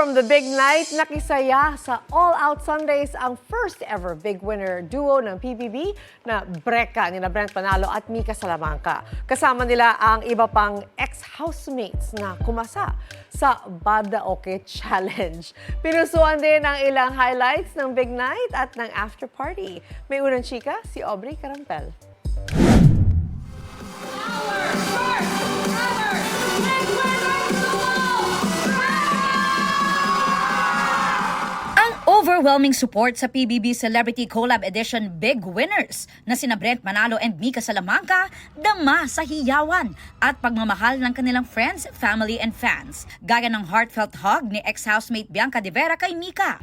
from the big night, nakisaya sa All Out Sundays ang first ever big winner duo ng PBB na Breka ni Brent Manalo at Mika Salamanca. Kasama nila ang iba pang ex-housemates na kumasa sa Badaoke Challenge. Pinusuan din ang ilang highlights ng big night at ng after party. May unang chika, si Aubrey Carampel. Overwhelming support sa PBB Celebrity Collab Edition Big Winners na sina Brent Manalo and Mika Salamanca, dama sa hiyawan at pagmamahal ng kanilang friends, family and fans. Gaya ng heartfelt hug ni ex-housemate Bianca De Vera kay Mika.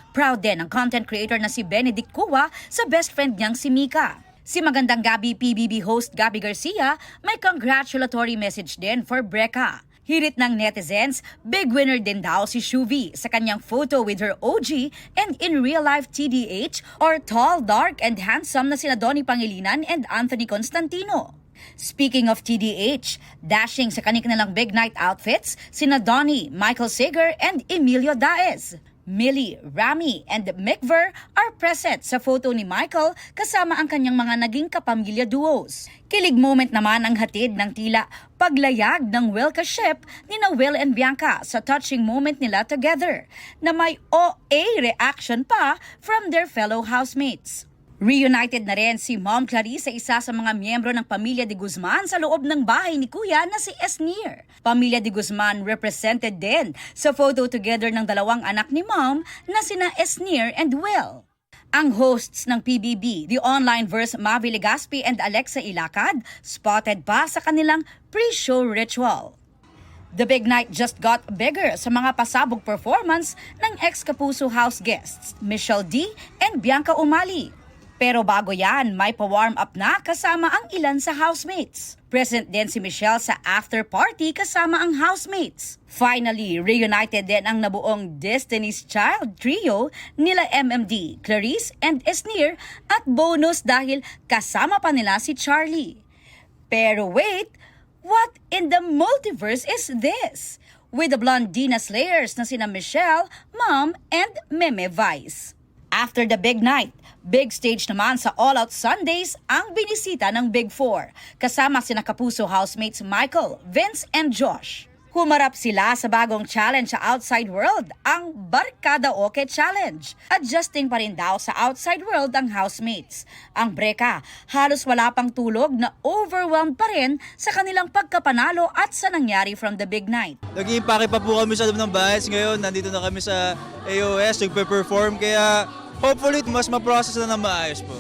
Proud din ang content creator na si Benedict Cua sa best friend niyang si Mika. Si Magandang Gabi PBB host Gabby Garcia may congratulatory message din for Breka. Hirit ng netizens, big winner din daw si Shuvi sa kanyang photo with her OG and in real life TDH or tall, dark and handsome na sina Donnie Pangilinan and Anthony Constantino. Speaking of TDH, dashing sa kanilang big night outfits, sina Donnie, Michael Sager and Emilio Daez. Millie, Rami, and Mikver are present sa photo ni Michael kasama ang kanyang mga naging kapamilya duos. Kilig moment naman ang hatid ng tila paglayag ng Wilka ship ni Will and Bianca sa touching moment nila together na may OA reaction pa from their fellow housemates. Reunited na rin si Mom Clarice, isa sa mga miyembro ng Pamilya de Guzman sa loob ng bahay ni Kuya na si Esnir. Pamilya de Guzman represented din sa photo together ng dalawang anak ni Mom na sina Esnir and Will. Ang hosts ng PBB, the online verse Mavi Legaspi and Alexa Ilacad, spotted pa sa kanilang pre-show ritual. The big night just got bigger sa mga pasabog performance ng ex-Kapuso house guests, Michelle D and Bianca Umali. Pero bago yan, may pa-warm up na kasama ang ilan sa housemates. Present din si Michelle sa after party kasama ang housemates. Finally, reunited din ang nabuong Destiny's Child trio nila MMD, Clarice and Esnir at bonus dahil kasama pa nila si Charlie. Pero wait, what in the multiverse is this? With the Blondina Slayers na sina Michelle, Mom and Meme Vice. After the big night, big stage naman sa All Out Sundays ang binisita ng Big Four, kasama sina Kapuso housemates Michael, Vince and Josh. Humarap sila sa bagong challenge sa outside world, ang Badaoke Challenge. Adjusting pa rin daw sa outside world ang housemates. Ang Breka, halos wala pang tulog na overwhelmed pa rin sa kanilang pagkapanalo at sa nangyari from the big night. Nag-iimpake pa po kami sa loob ng bahay. Ngayon, nandito na kami sa AOS, nagpe-perform. Kaya hopefully, mas ma-process na ng maayos po.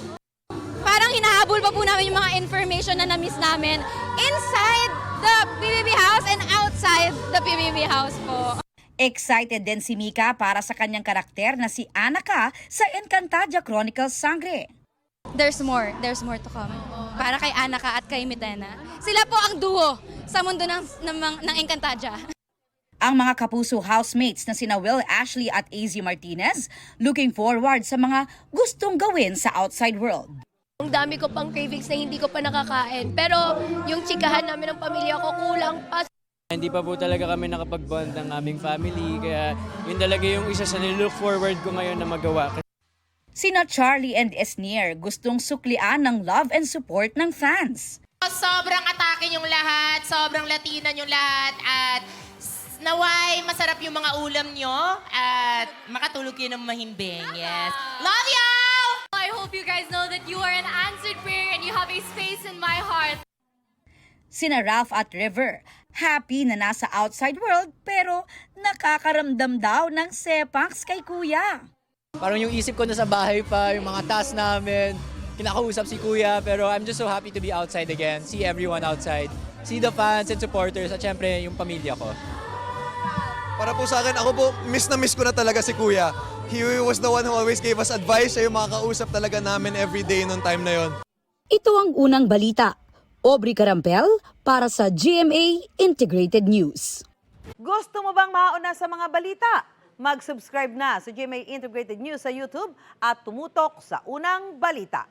Parang hinahabol pa po namin yung mga information na na-miss namin inside the PBB house and outside the PBB house po. Excited din si Mika para sa kanyang karakter na si Anaka sa Encantadia Chronicles Sangre. There's more to come. Para kay Anaka at kay Midena. Sila po ang duo sa mundo ng Encantadia. Ang mga Kapuso housemates na sina Will Ashley at AZ Martinez looking forward sa mga gustong gawin sa outside world. Ang dami ko pang cravings na hindi ko pa nakakain. Pero yung chikahan namin ng pamilya ko kulang pa. Hindi pa po talaga kami nakapag-bond ng aming family. Kaya yun talaga yung isa sa nilook forward ko ngayon na magawa. Sina Charlie and Esnir gustong suklian ng love and support ng fans. Sobrang atake yung lahat, sobrang Latina yung lahat. At naway masarap yung mga ulam nyo. At makatulog kayo ng mahimbing. Yes. Love y'all! I hope you guys know that you are an answered prayer and you have a space in my heart. Sina Ralph at River, happy na nasa outside world pero nakakaramdam daw ng sepangs kay Kuya. Parang yung isip ko nasa bahay pa, yung mga task namin, kinakausap si Kuya, pero I'm just so happy to be outside again, see everyone outside, see the fans and supporters at syempre yung pamilya ko. Para po sa akin, ako po, miss ko na talaga si Kuya. He was the one who always gave us advice. Siya yung makakausap talaga namin every day noong time na yon. Ito ang unang balita. Aubrey Carampel para sa GMA Integrated News. Gusto mo bang mauna sa mga balita? Mag-subscribe na sa GMA Integrated News sa YouTube at tumutok sa unang balita.